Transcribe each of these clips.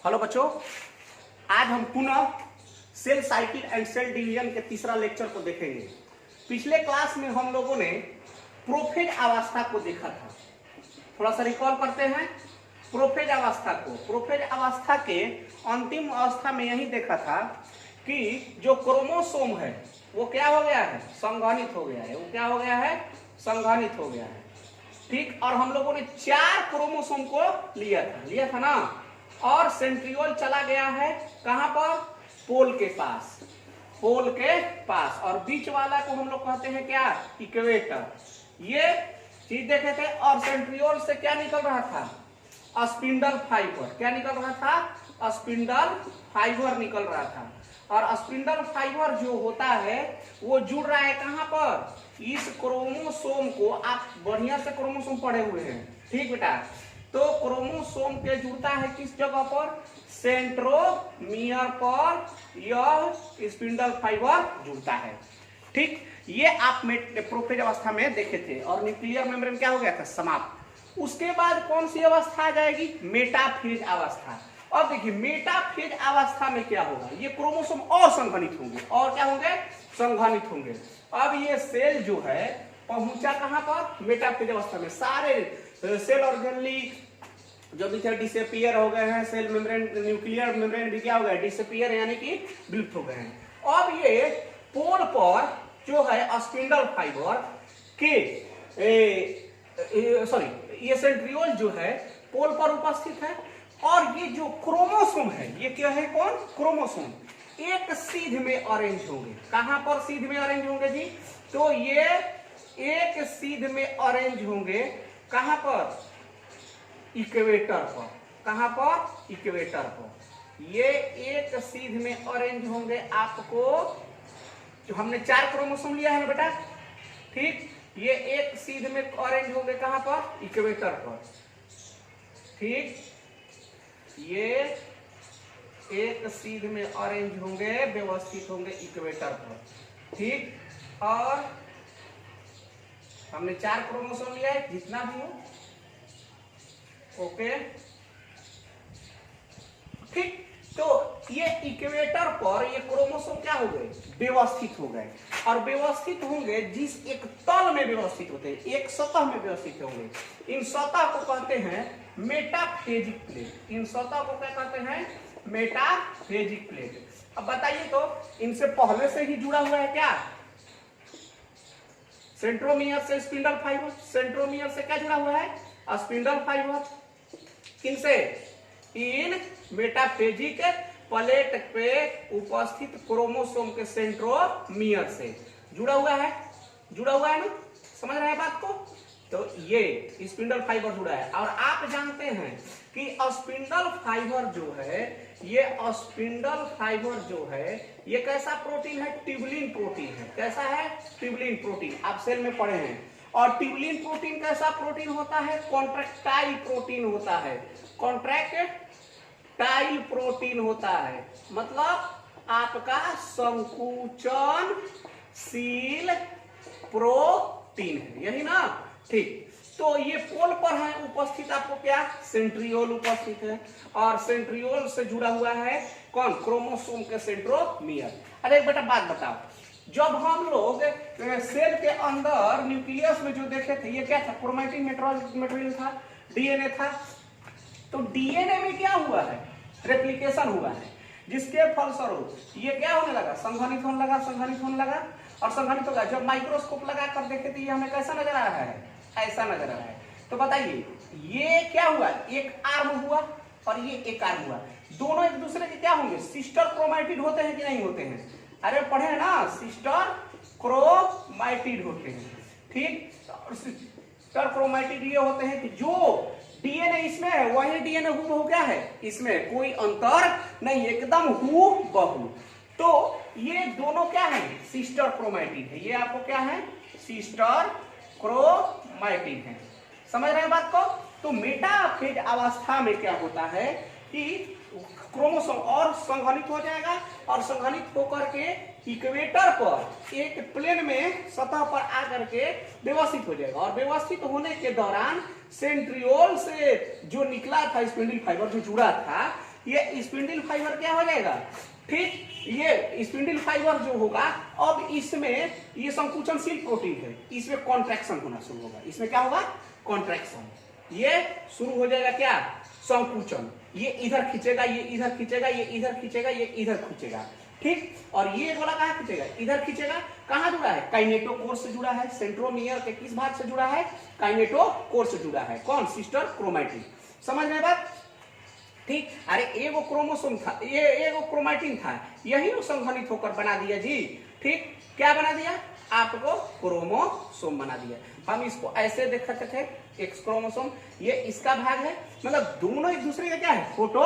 Hello बच्चों, आज हम पुनः cell cycle and cell division के तीसरा लेक्चर को देखेंगे। पिछले क्लास में हम लोगों ने प्रोफेज अवस्था को देखा था। थोड़ा सा रिकॉल करते हैं प्रोफेज अवस्था को। प्रोफेज अवस्था के अंतिम अवस्था में यही देखा था कि जो क्रोमोसोम है वो क्या हो गया है, संघनित हो गया है। वो क्या हो गया है, संघनित हो गया है। ठीक, और हम लोगों ने 4 क्रोमोसोम को लिया था ना, और सेंट्रियोल चला गया है कहां पर, पोल के पास, पोल के पास। और बीच वाला को हम लोग कहते हैं क्या, इक्वेटर। ये चीज देखे थे। और सेंट्रियोल से क्या निकल रहा था, स्पिंडल फाइबर। क्या निकल रहा था, स्पिंडल फाइबर निकल रहा था। और स्पिंडल फाइबर जो होता है वो जुड़ रहा है कहां पर, इस क्रोमोसोम को। आप बढ़िया से क्रोमोसोम पढ़े हुए हैं, ठीक बेटा। तो क्रोमोसोम के जुड़ता है किस जगह पर, सेंट्रोमियर पर यह स्पिंडल फाइबर जुड़ता है। ठीक, ये आप प्रोफेज अवस्था में देखे थे। और न्यूक्लियर मेम्ब्रेन क्या हो गया था, समाप्त। उसके बाद कौन सी अवस्था आ जाएगी, मेटाफेज अवस्था। अब देखिए मेटाफेज अवस्था में क्या होगा, ये क्रोमोसोम और संघनित होंगे। और क्या होंगे, संघनित होंगे। अब ये सेल जो है पहुंचा कहां पर, मेटाफेज अवस्था में। सारे सेल ऑर्गेनली जो भी थे डिसअपियर हो गए हैं। सेल मेम्ब्रेन, न्यूक्लियर मेम्ब्रेन भी क्या हो गया, डिसअपियर यानी कि विलुप्त हो गए हैं। अब ये पोल पर जो है स्पिंडल फाइबर के ये सेंट्रियोल जो है पोल पर उपस्थित है। और ये जो क्रोमोसोम है, ये क्या है, कौन, क्रोमोसोम एक सीध में अरेंज होंगे। कहां पर सीध में अरेंज होंगे जी, तो ये एक सीध में अरेंज होंगे कहां पर, इक्वेटर पर। कहां पर, इक्वेटर पर। ये एक सीध में अरेंज होंगे। आपको जो हमने 4 क्रोमोसोम लिया है ना बेटा, ठीक, ये एक सीध में अरेंज होंगे कहां पर, इक्वेटर पर। ठीक, ये एक सीध में अरेंज होंगे, व्यवस्थित होंगे इक्वेटर पर। ठीक, और हमने 4 क्रोमोसोम लिया है, जितना भी हो, ओके। ठीक, तो ये इक्वेटर पर ये क्रोमोसोम क्या हो गए, व्यवस्थित हो गए। और व्यवस्थित होंगे जिस एक तल में व्यवस्थित होते हैं, एक सतह में व्यवस्थित होंगे। इन सतह को कहते हैं मेटाफेजिक प्लेट। इन सतह को क्या कहते हैं, मेटाफेजिक प्लेट। अब बताइए तो इनसे पहले से ही जुड़ा हुआ है क्या, सेंट्रोमियर से स्पिंडल फाइबर। सेंट्रोमियर से क्या जुड़ा हुआ है, स्पिंडल फाइबर। किनसे, इन मेटाफेजिक प्लेट पे उपस्थित क्रोमोसोम के सेंट्रोमियर से जुड़ा हुआ है। जुड़ा हुआ है ना, समझ रहे हैं बात को। तो ये स्पिंडल फाइबर जुड़ा है। और आप जानते हैं कि स्पिंडल फाइबर जो है, ये स्पिंडल फाइबर जो है ये कैसा प्रोटीन है, ट्यूबुलिन प्रोटीन है। कैसा है, ट्यूबुलिन प्रोटीन। आप सेल में पढ़े हैं। और ट्यूबुलिन प्रोटीन कैसा प्रोटीन होता है, कॉन्ट्रैक्टाइल प्रोटीन होता है। कॉन्ट्रैक्टाइल प्रोटीन होता है, मतलब आपका संकुचनशील प्रोटीन है, यही ना। ठीक, तो ये पोल पर है उपस्थित, आपको क्या, सेंट्रियोल उपस्थित है। और सेंट्रियोल से जुड़ा हुआ है कौन, क्रोमोसोम के सेंट्रोमियर। अरे बेटा बात बताओ, जब हम लोग सेल के अंदर न्यूक्लियस में जो देखे थे, ये क्या था, क्रोमैटिन मटेरियल था, डीएनए था। तो डीएनए में क्या हुआ है, रेप्लिकेशन हुआ है, जिसके फलस्वरूप ये क्या होने लगा, संघनित होने लगा, संघनित होने लगा। और संघनित होगा, जब माइक्रोस्कोप लगा कर देखे तो ये हमें कैसा नजर आ रहा है, ऐसा नजर आ रहा है। तो बताइए ये क्या हुआ, एक आर्म हुआ और ये एक आर्म हुआ। दोनों एक दूसरे के क्या होंगे, सिस्टर क्रोमैटिड होते हैं कि नहीं होते हैं। अरे पढ़े हैं ना, सिस्टर क्रोमैटिड होते हैं। ठीक, सिस्टर क्रोमैटिड ये होते हैं कि जो डीएनए इसमें है वही डीएनए हूबहू क्या है, इसमें कोई अंतर नहीं, एकदम हूबहू। तो ये दोनों क्या है, सिस्टर क्रोमैटिड है। ये आपको क्या है, सिस्टर क्रोमैटिड है। समझ रहे हैं बात को। तो मेटाफेज अवस्था में क्या होता है कि क्रोमोसोम और संघनित हो जाएगा। और संघनित होकर के इक्वेटर पर एक प्लेन में सतह पर आकर के व्यवस्थित हो जाएगा। और व्यवस्थित होने के दौरान सेंट्रियोल से जो निकला था स्पिंडल फाइबर जो जुड़ा था, ये स्पिंडल फाइबर क्या हो जाएगा, ठीक। ये स्पिंडल फाइबर जो होगा, अब इसमें ये संकुचनशील प्रोटीन है, इसमें कॉन्ट्रैक्शन होना शुरू होगा। इसमें क्या होगा, कॉन्ट्रैक्शन। ये शुरू हो जाएगा क्या, संकुचन। ये इधर खींचेगा, ये इधर खींचेगा, ये इधर खींचेगा, ये इधर खींचेगा, ठीक। और ये वाला कहाँ खींचेगा, इधर खींचेगा। कहाँ जुड़ा है, काइनेटोकोर से जुड़ा है। सेंट्रोमियर के किस भाग से जुड़ा है, काइनेटोकोर से जुड़ा है। कौन, सिस्टर क्रोमैटिन। समझ में बात, ठीक। अरे एगो क्रोमोसोम था, ये एगो क्रोमैटिन था, यही संघनित होकर बना दिया जी, ठीक। क्या बना दिया, आपको क्रोमोसोम बना दिया। हम इसको ऐसे देखते थे, एक्स क्रोमोसोम, ये इसका भाग है, मतलब दोनों एक दूसरे का क्या है, फोटो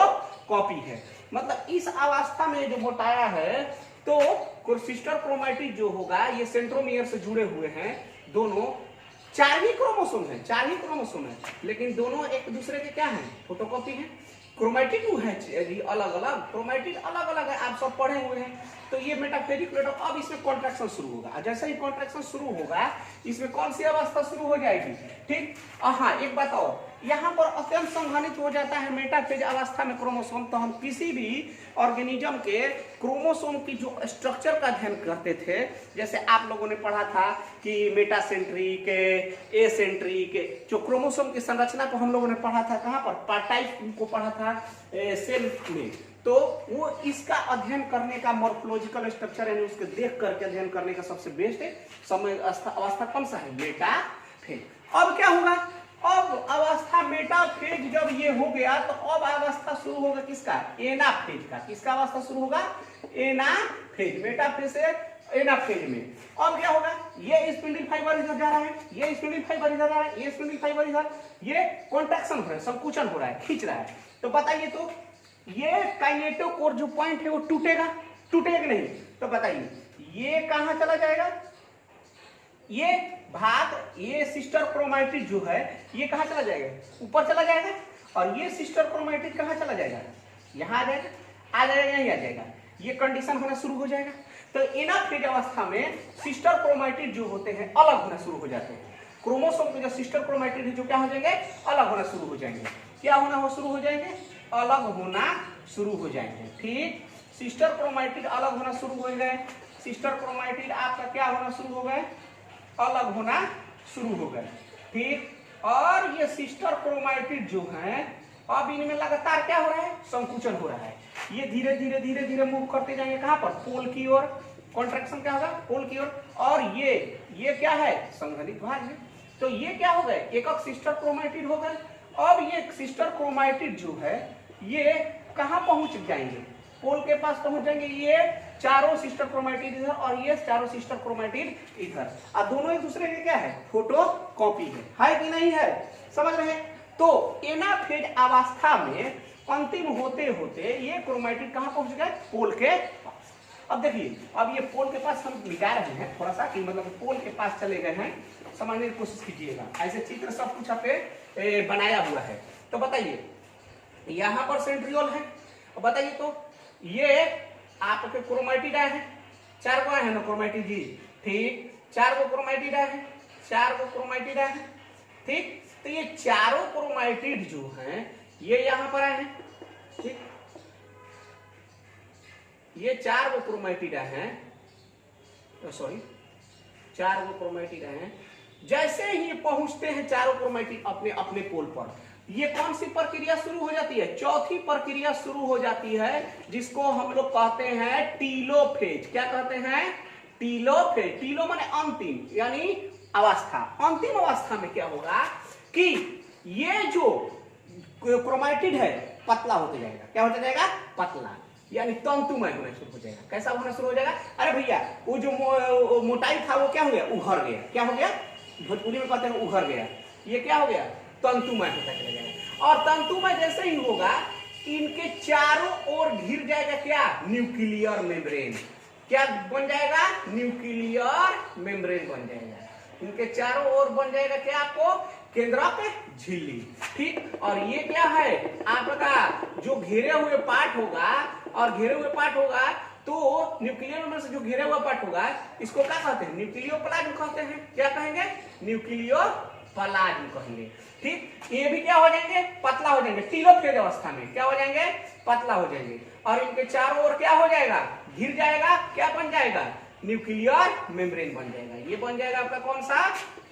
कॉपी है। मतलब इस अवस्था में जो बताया है, तो सिस्टर क्रोमैटिड जो होगा, ये सेंट्रोमियर से जुड़े हुए हैं। दोनों 4 ही क्रोमोसोम है, 4 ही क्रोमोसोम है, लेकिन दोनों एक दूसरे के क्या है, फोटोकॉपी है। क्रोमैटिड है अलग अलग, क्रोमैटिड अलग अलग है, आप सब पढ़े हुए हैं। तो ये मेटाफेरिक प्लेट, अब इसमें कॉन्ट्रैक्शन शुरू होगा। जैसे ही कॉन्ट्रैक्शन शुरू होगा, इसमें कौन सी अवस्था शुरू हो जाएगी, ठीक। हाँ, एक बात और, यहाँ पर अत्यंत संघनित हो जाता है मेटाफेज अवस्था में क्रोमोसोम। तो हम किसी भी ऑर्गेनिज्म के क्रोमोसोम की जो स्ट्रक्चर का अध्ययन करते थे, जैसे आप लोगों ने पढ़ा था कि मेटासेंट्रिक, एसेंट्रिक, जो क्रोमोसोम की संरचना को हम लोगों ने पढ़ा था, कहाँ पर, पार्टाइप को पढ़ा था सेल में। तो वो इसका अध्ययन करने का मॉर्फोलॉजिकल स्ट्रक्चर, यानी उसके देख करके अध्ययन करने का सबसे बेस्ट समय अवस्था कौन सा है, मेटाफेज। अब क्या होगा, अब अवस्था मेटाफेज जब ये हो गया, तो अब अवस्था शुरू होगा किसका, एनाफेज का। किसका अवस्था शुरू होगा, एनाफेज। मेटाफेज से एनाफेज में अब क्या होगा, ये स्पिंडल फाइबर इधर जा रहा है, ये स्पिंडल फाइबर इधर जा रहा है, ये स्पिंडल फाइबर इधर, ये कॉन्ट्रैक्शन हो रहा है, संकुचन हो रहा है, खींच रहा है। तो बताइए, तो ये काइनेटोकोर जो पॉइंट है वो टूटेगा, टूटेगा नहीं? तो बताइए, ये कहां चला जाएगा, ये भाग, ये सिस्टर क्रोमैटिड जो है, ये कहां चला जाएगा, ऊपर चला जाएगा। और ये सिस्टर क्रोमैटिड कहां चला जाएगा, यहां आ जाएगा, आ जाएगा, यहीं आ जाएगा। ये कंडीशन होना शुरू हो जाएगा। तो एनाफेज अवस्था में सिस्टर क्रोमैटिड जो होते हैं अलग होना शुरू हो जाते हैं। क्रोमोसोम के जो सिस्टर क्रोमैटिड है, जो क्या हो जाएंगे, अलग होना शुरू हो जाएंगे। क्या होना शुरू हो जाएंगे, अलग होना शुरू हो जाएंगे, ठीक। सिस्टर क्रोमैटिड अलग होना शुरू हो गए, सिस्टर क्रोमैटिड आपका क्या होना शुरू हो गए, अलग होना शुरू हो गए, ठीक। और ये सिस्टर क्रोमैटिड जो है, अब इनमें लगातार क्या हो रहा है, संकुचन हो रहा है। ये धीरे धीरे धीरे धीरे मूव करते जाएंगे, कहां पर, पोल की ओर। कॉन्ट्रैक्शन क्या होगा, पोल की ओर। और ये क्या है, संघनित भाग है। तो ये क्या हो गए, एकक सिस्टर क्रोमैटिड हो गए। अब ये सिस्टर क्रोमैटिड जो है, ये कहां पहुंच जाएंगे, पोल के पास पहुंच जाएंगे। ये चारों सिस्टर क्रोमैटिड इधर, और ये चारों सिस्टर क्रोमैटिड इधर। अब दोनों एक दूसरे के क्या है, फोटो कॉपी है कि नहीं है, समझ रहे हैं। तो एनाफेज अवस्था में अंतिम होते होते ये क्रोमैटिड कहां पहुंच गए, पोल के पास। अब देखिए, अब ये पोल के पास हम मिटा रहे हैं थोड़ा सा, कि मतलब पोल के पास चले गए हैं, समझने की कोशिश कीजिएगा। ऐसे चित्र सब कुछ आपके बनाया हुआ है। तो बताइए, यहाँ पर सेंट्रियोल है, बताइए, तो ये आपके क्रोमैटिड आए हैं, 4 गो आए हैं ना क्रोमैटिड जी, ठीक। 4 गो क्रोमैटिड आए हैं, 4 गो क्रोमैटिड आए हैं, ठीक। तो ये चारों क्रोमैटिड जो हैं, ये यहां पर आए हैं, ठीक। ये 4 गो क्रोमैटिड आए हैं, सॉरी 4 गो क्रोमैटिड आए हैं। जैसे ही पहुंचते हैं चारों क्रोमैटिड अपने अपने पोल पर, ये कौन सी प्रक्रिया शुरू हो जाती है, चौथी प्रक्रिया शुरू हो जाती है, जिसको हम लोग कहते हैं टीलोफेज। क्या कहते हैं, टीलोफेज। टीलो माने अंतिम, यानी अवस्था। अंतिम अवस्था में क्या होगा कि ये जो क्रोमैटिड है पतला होते जाएगा। क्या होता जाएगा, पतला, यानी तंतुमय होना शुरू हो जाएगा। कैसा होना शुरू हो जाएगा, अरे भैया वो जो मोटाई था वो क्या हो गया, उभर गया। क्या हो गया, भोजपुरी में कहते हैं उभर गया। ये क्या हो गया, तंतुमय होता चला जाएगा। और तंतुमय जैसे ही होगा, इनके चारों ओर घिर जाएगा क्या, न्यूक्लियर मेम्ब्रेन। क्या बन जाएगा, न्यूक्लियर मेम्ब्रेन बन जाएगा। इनके चारों ओर बन जाएगा क्या, आपको केंद्रक झिल्ली, ठीक। और ये क्या है, आपका जो घेरे हुए पार्ट होगा, और घेरे हुए पार्ट होगा, तो न्यूक्लियर मेम्ब्रेन से जो घेरे हुआ पार्ट होगा, इसको क्या कहते हैं, न्यूक्लियोप्लाज्म कहते हैं। क्या कहेंगे, न्यूक्लियोप्लाज्म कहेंगे, ठीक। ये भी क्या हो जाएंगे, पतला पतला हो जाएंगे, टीलोफेज अवस्था में क्या हो जाएंगे, पतला हो जाएंगे, और इनके चारों ओर क्या हो जाएगा, घिर जाएगा, क्या बन जाएगा, न्यूक्लियर मेम्ब्रेन बन जाएगा। ये बन जाएगा आपका कौन सा,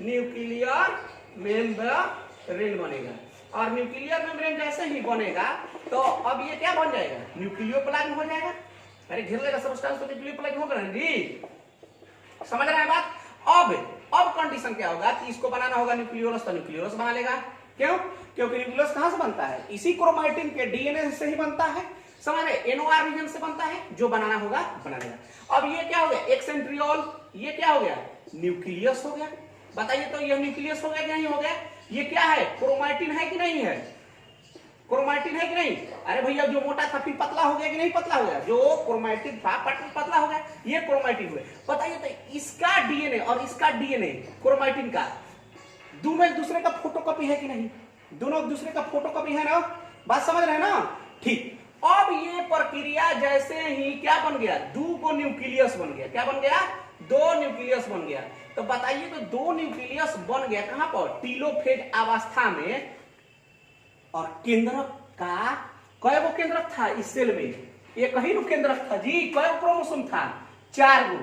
न्यूक्लियर मेम्ब्रेन बनेगा। और न्यूक्लियर मेम्ब्रेन जैसे ही बनेगा तो अब ये क्या बन जाएगा, न्यूक्लियोप्लाज्म हो जाएगा। अरे घेर लेगा सब्सटेंस तो न्यूक्लियोप्लाज्म होगा ना जी, समझ रहे हैं बात। अब कंडीशन क्या होगा कि इसको बनाना होगा न्यूक्लियोलस, तो न्यूक्लियोलस बना लेगा। क्यों, क्योंकि न्यूक्लियोलस कहां से बनता है, इसी क्रोमैटिन के डीएनए से ही बनता है, समझ रहे, एनओआर रीजन से बनता है, जो बनाना होगा बना लेगा। अब ये क्या हो गया, एक सेंट्रियोल, ये क्या हो गया, न्यूक्लियस हो गया। बताइए तो ये न्यूक्लियस हो गया कि नहीं हो गया, ये क्या है, क्रोमैटिन है कि नहीं है, क्रोमैटिन है कि नहीं। अरे भैया जो मोटा था फिर पतला हो गया कि नहीं पतला हो गया, जो क्रोमैटिन था पतला हो गया, ये क्रोमैटिन हुए। बताइए तो इसका डीएनए और इसका डीएनए क्रोमैटिन का दोनों एक दूसरे का फोटोकॉपी है कि नहीं, दोनों एक दूसरे का फोटोकॉपी है ना, बात समझ रहे हैं ना। ठीक, अब ये प्रक्रिया जैसे ही क्या बन गया, दो न्यूक्लियस बन गया, क्या बन गया, दो न्यूक्लियस बन गया। तो बताइए तो दो न्यूक्लियस बन गया कहां पर, टीलोफेज अवस्था में, और केंद्रक का कई गो केंद्रक था इस सेल में, एक ही केंद्रक था जी, कई क्रोमोसोम था, 4 गो,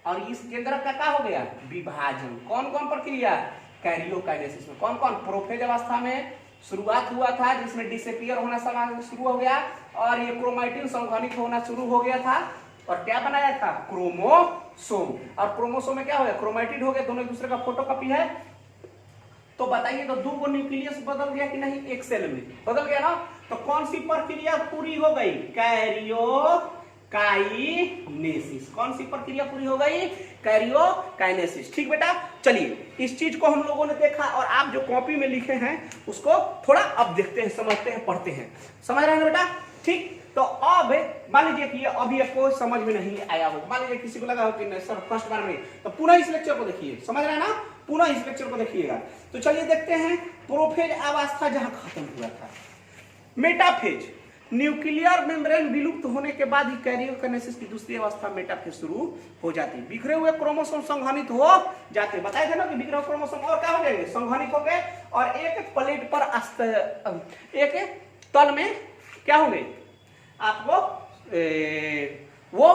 और इस केंद्रक का क्या हो गया, विभाजन। कौन कौन प्रक्रिया, कैरियोकाइनेसिस में, कौन कौन, प्रोफेज अवस्था में शुरुआत हुआ था जिसमें डिसअपीयर होना शुरू हो गया, और ये क्रोमैटिन संघनित होना शुरू हो गया था, और क्या बनाया था, क्रोमोसोम, और क्रोमोसोम में क्या हो गया, क्रोमैटिड हो गया, दोनों एक दूसरे का फोटोकॉपी है। तो बताइए तो दो न्यूक्लियस बदल गया कि नहीं, एक सेल में बदल गया ना। तो कौन सी प्रक्रिया पूरी हो गई, कैरियोकाइनेसिस, कौन सी प्रक्रिया पूरी हो गई, कैरियोकाइनेसिस। ठीक बेटा, चलिए इस चीज को हम लोगों ने देखा, और आप जो कॉपी में लिखे हैं उसको थोड़ा अब देखते हैं, समझते हैं, पढ़ते हैं, समझ रहे हैं बेटा। ठीक, तो अब मान लीजिए कि अभी आपको समझ में नहीं आया हो, मान लीजिए किसी को लगा हो कि नहीं सर फर्स्ट बार में, तो पुनः इस लेक्चर को देखिए, समझ रहे हैं ना, पुनः इस लेक्चर को देखिएगा। तो चलिए देखते हैं प्रोफेज अवस्था जहां खत्म हुआ था, मेटाफेज, न्यूक्लियर मेम्ब्रेन विलुप्त होने के बाद ही कैरियोकाइनेसिस की दूसरी अवस्था मेटाफेज शुरू हो जाती है। बिखरे हुए क्रोमोसोम संघनित हो जाते, बताए थे ना कि बिखरे हुए क्रोमोसोम और क्या हो जाएंगे, संघनित हो गए, और एक प्लेट पर एक तल में क्या होंगे, आपको वो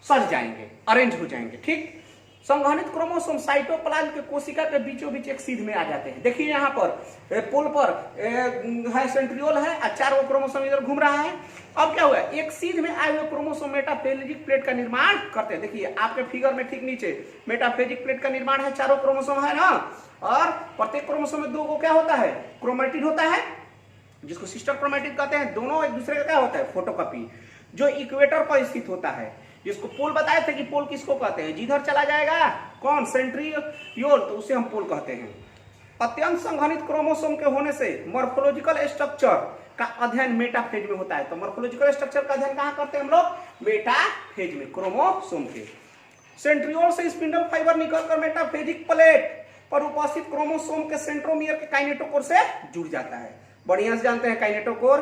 सज जाएंगे, अरेंज हो जाएंगे। ठीक, संघनित क्रोमोसोम साइटोप्लाज्म के कोशिका के बीचों बीच एक सीध में आ जाते हैं। देखिए यहाँ पर पोल पर है सेंट्रियोल है, और 4 गो क्रोमोसोम इधर घूम रहा है। अब क्या हुआ, एक सीध में आए हुए क्रोमोसोम मेटाफेजिक प्लेट का निर्माण करते हैं। देखिए आपके फिगर में ठीक नीचे मेटाफेजिक प्लेट का निर्माण है, 4 क्रोमोसोम है ना, और प्रत्येक क्रोमोसोम में 2 गो क्या होता है, क्रोमैटिड होता है, जिसको सिस्टर क्रोमैटिड कहते हैं। दोनों एक दूसरे का क्या होता है, फोटोकॉपी, जो इक्वेटर पर स्थित होता है, जिसको पोल बताए थे कि पोल किसको कहते हैं, जिधर चला जाएगा कौन, सेंट्रियोल, तो उसे हम पोल कहते हैं। अत्यंत संघनित क्रोमोसोम के होने से मॉर्फोलॉजिकल स्ट्रक्चर का अध्ययन मेटाफेज में होता है। तो मॉर्फोलॉजिकल स्ट्रक्चर का अध्ययन कहां करते हैं हम लोग, मेटाफेज में, क्रोमोसोम के। सेंट्रियोल से स्पिंडल फाइबर निकलकर मेटाफेजिक प्लेट पर उपस्थित क्रोमोसोम के सेंट्रोमियर के काइनेटोकोर से जुड़ जाता है। बढ़िया से जानते हैं काइनेटोकोर,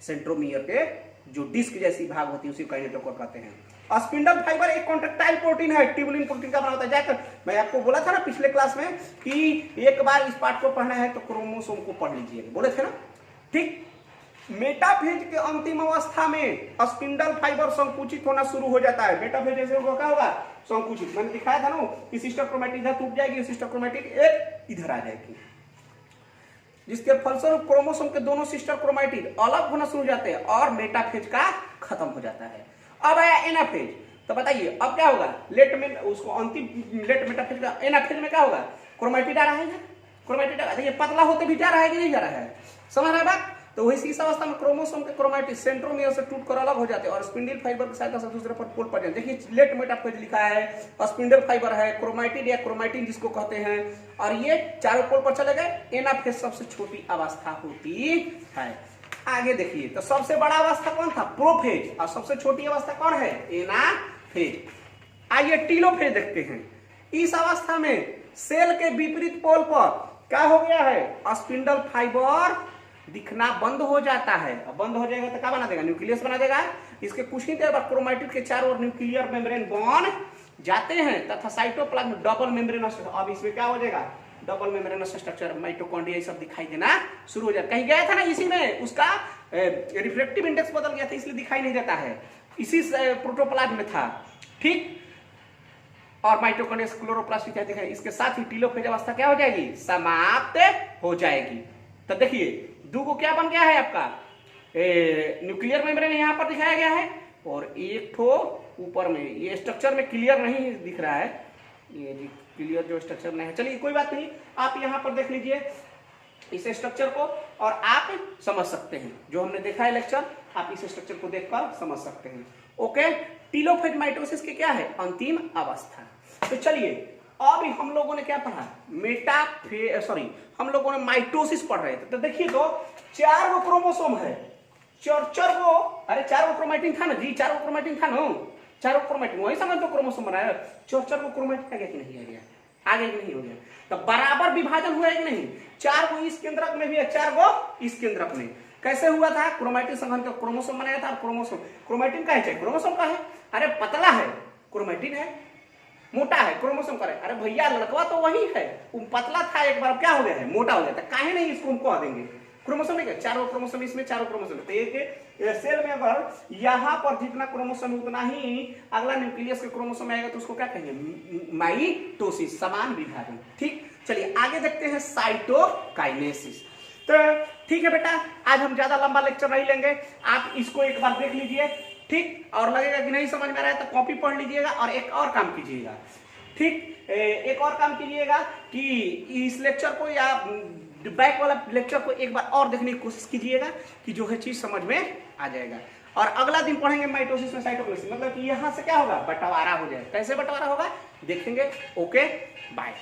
सेंट्रोमियर के जो डिस्क जैसी भाग होती है उसी काइनेटोकोर कहते हैं। स्पिंडल फाइबर एक कॉन्ट्रैक्टाइल प्रोटीन है, ट्यूबुलिन प्रोटीन का बना होता है। जाकर मैं आपको बोला था ना पिछले क्लास में कि एक बार इस पार्ट को पढ़ना है तो क्रोमोसोम को पढ़ लीजिए, बोले थे ना। ठीक, मेटाफेज के अंतिम अवस्था में स्पिंडल फाइबर संकुचित होना शुरू हो जाता है। मेटाफेज जैसे क्या होगा, संकुचित, मैंने दिखाया था ना कि सिस्टर क्रोमैटिड इधर टूट जाएगी, सिस्टर क्रोमैटिड एक इधर आ जाएगी, जिसके फलस्वरूप क्रोमोसोम के दोनों सिस्टर क्रोमैटिड अलग होना शुरू हो जाते हैं और मेटाफेज का खत्म हो जाता है। अब आया एनाफेज, तो बताइए अब क्या होगा, लेट में उसको अंतिम लेट मेटाफेज का, एनाफेज में क्या होगा, क्रोमैटिड आ रहा है, क्रोमैटिड आ, ये पतला होते भी जा रहा है कि नहीं जा रहा है, समझ रहा है बात। तो वैसी इस अवस्था में क्रोमोसोम के क्रोमैटिड सेंट्रोमियर से टूटकर अलग हो जाते हैं और स्पिंडल फाइबर की सहायता से दूसरे पर पोल पड़ जाते हैं। देखिए लेट मेटाफेज लिखा है, स्पिंडल फाइबर है, क्रोमैटिड या क्रोमैटिन जिसको कहते हैं, और ये चारों पोल पर चले गए। एनाफेज सबसे छोटी अवस्था होती है। आगे देखिए, तो सबसे बड़ा अवस्था कौन था, प्रोफेज, और सबसे छोटी अवस्था कौन है, एनाफेज। आइए टीलोफेज देखते हैं। इस अवस्था में सेल के विपरीत पोल पर क्या हो गया है, स्पिंडल फाइबर दिखना बंद हो जाता है। अब बंद हो जाएगा तो क्या बना देगा, न्यूक्लियस बना देगा। इसके कुछ ही देर बाद क्रोमैटिड के चारों ओर न्यूक्लियर मेम्ब्रेन बन जाते हैं तथा साइटोप्लाज्म डबल मेम्ब्रेन। अब इसमें क्या हो जाएगा, डबल मेम्ब्रेनस स्ट्रक्चर, माइटोकॉन्ड्रिया ये सब दिखाई देना शुरू हो जाता। कहीं गया था ना इसी में, उसका रिफ्रैक्टिव इंडेक्स बदल गया था इसलिए दिखाई नहीं देता है, इसी प्रोटोप्लाज्म में था, ठीक। और माइटोकॉन्ड्रिया क्लोरोप्लास्ट क्या दिखाई, इसके साथ ही टीलोफेज अवस्था क्या हो जाएगी, समाप्त हो जाएगी। तो देखिए दो क्या बन गया है आपका, न्यूक्लियर मेम्ब्रेन यहाँ पर दिखाया गया है, और एक ठो ऊपर में, ये स्ट्रक्चर में क्लियर नहीं दिख रहा है, ये क्लियर जो स्ट्रक्चर में है, चलिए कोई बात नहीं, आप यहाँ पर देख लीजिए इस स्ट्रक्चर को और आप समझ सकते हैं, जो हमने देखा है लेक्चर, आप इस स्ट्रक्चर को देखकर समझ सकते हैं। ओके, टीलोफेज माइटोसिस के क्या है, अंतिम अवस्था। तो चलिए अभी हम लोगों ने क्या पढ़ा, हम लोगों ने माइटोसिस पढ़ रहे थे। तो देखिए तो 4 गो क्रोमोसोम है, 4 गो, अरे 4 गो क्रोमैटिन था ना जी, 4 गो क्रोमैटिन था ना, 4 गो क्रोमैटिन, वही समझ तो क्रोमोसोम बनाया, 4 गो क्रोमैटिन आ गया कि नहीं आ गया, आगे कि नहीं हो गया, तो बराबर विभाजन हुआ है कि नहीं, 4 गो इस केंद्रक में भी है, 4 गो इस केंद्रक में। कैसे हुआ था, क्रोमैटिन संघन का क्रोमोसोम बनाया था, क्रोमैटिन का है, क्रोमोसोम का है, अरे पतला है क्रोमैटिन है, मोटा है क्रोमोसोम का है, अरे भैया लड़कवा तो वही है, वो पतला था एक बार, क्या हो गया है, मोटा हो गया था, काहे नहीं इसको हम कह देंगे क्रोमोसोम नहीं, 4 क्रोमोसोम इसमें, 4 क्रोमोसोम, तो एक सेल में अगर यहाँ पर जितना क्रोमोसोम उतना ही अगला न्यूक्लियस के क्रोमोसोम आएगा तो उसको क्या कहेंगे, माइटोसिस, समान विभाजन, ठीक। चलिए आगे देखते हैं साइटोकाइनेसिस। तो ठीक है बेटा, आज हम ज्यादा लंबा लेक्चर नहीं लेंगे, आप इसको एक बार देख लीजिए, ठीक, और लगेगा कि नहीं समझ में आ रहा है तो कॉपी पढ़ लीजिएगा और एक और काम कीजिएगा, ठीक, एक और काम कीजिएगा कि इस लेक्चर को या बैक वाला लेक्चर को एक बार और देखने की कोशिश कीजिएगा कि जो है चीज समझ में आ जाएगा। और अगला दिन पढ़ेंगे माइटोसिस में साइटोकाइनेसिस, मतलब कि यहां से क्या होगा, बंटवारा हो जाएगा, कैसे बंटवारा होगा देखेंगे। Okay bye.